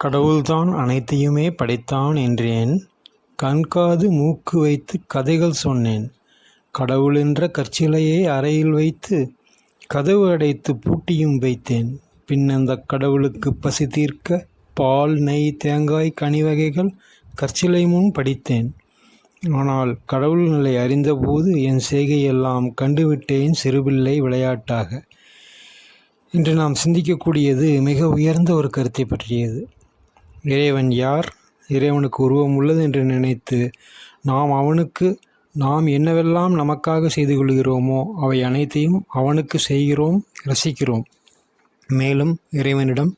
கடவுள்தான் அனைத்தையுமே படைத்தான் என்றேன். கண்காது மூக்கு வைத்து கதைகள் சொன்னேன். கடவுளென்ற கற்சிலையை அறையில் வைத்து கதவு அடைத்து பூட்டியும் வைத்தேன். பின் அந்தக் கடவுளுக்குப் பசி தீர்க்க பால், நெய், தேங்காய், கனி வகைகள் கற்சிலை முன் படித்தேன். ஆனால் கடவுள் நிலை அறிந்தபோது என் செய்கையெல்லாம் கண்டுவிட்டேன் சிறுபிள்ளை விளையாட்டாக. இன்று நாம் சிந்திக்கக்கூடியது மிக உயர்ந்த ஒரு கருத்தை பற்றியது. இறைவன் யார்? இறைவனுக்கு உருவம் உள்ளது என்று நினைத்து நாம் என்னவெல்லாம் நமக்காக செய்து கொள்கிறோமோ அவை அனைத்தையும் அவனுக்கு செய்கிறோம், ரசிக்கிறோம். மேலும் இறைவனிடம்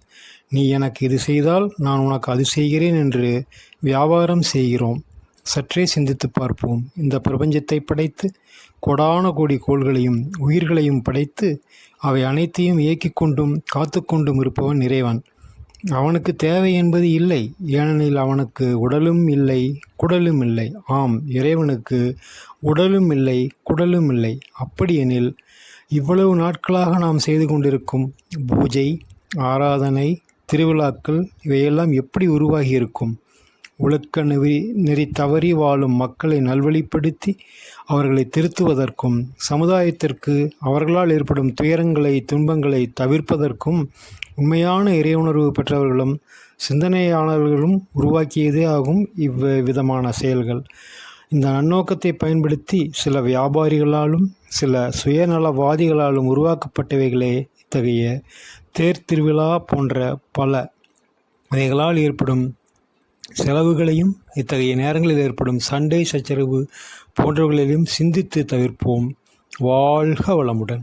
நீ எனக்கு இது செய்தால் நான் உனக்கு அது செய்கிறேன் என்று வியாபாரம் செய்கிறோம். சற்றே சிந்தித்து பார்ப்போம். இந்த பிரபஞ்சத்தை படைத்து கோடான கோடி கோள்களையும் உயிர்களையும் படைத்து அவை அனைத்தையும் இயக்கிக் கொண்டும் காத்து கொண்டும் இருப்பவன் இறைவன். அவனுக்கு தேவை என்பது இல்லை. ஏனெனில் அவனுக்கு உடலும் இல்லை, குடலும் இல்லை. ஆம், இறைவனுக்கு உடலும் இல்லை, குடலும் இல்லை. அப்படியெனில் இவ்வளவு நாட்களாக நாம் செய்து கொண்டிருக்கும் பூஜை, ஆராதனை, திருவிழாக்கள் இவையெல்லாம் எப்படி உருவாகியிருக்கும்? ஒழுக்க நெறி தவறி வாழும் மக்களை நல்வழிப்படுத்தி அவர்களை திருத்துவதற்கும், சமுதாயத்திற்கு அவர்களால் ஏற்படும் துயரங்களை, துன்பங்களை தவிர்ப்பதற்கும் உண்மையான இறையுணர்வு பெற்றவர்களும் சிந்தனையாளர்களும் உருவாக்கியதே ஆகும் இவ்விதமான செயல்கள். இந்த நன்னோக்கத்தை பயன்படுத்தி சில வியாபாரிகளாலும் சில சுயநலவாதிகளாலும் உருவாக்கப்பட்டவைகளே இத்தகைய தேர் திருவிழா போன்ற பல வகைகளால் ஏற்படும் செலவுகளையும் இத்தகைய நேரங்களில் ஏற்படும் சண்டை சச்சரவு போன்றவர்களையும் சிந்தித்து தவிர்ப்போம். வாழ்க வளமுடன்.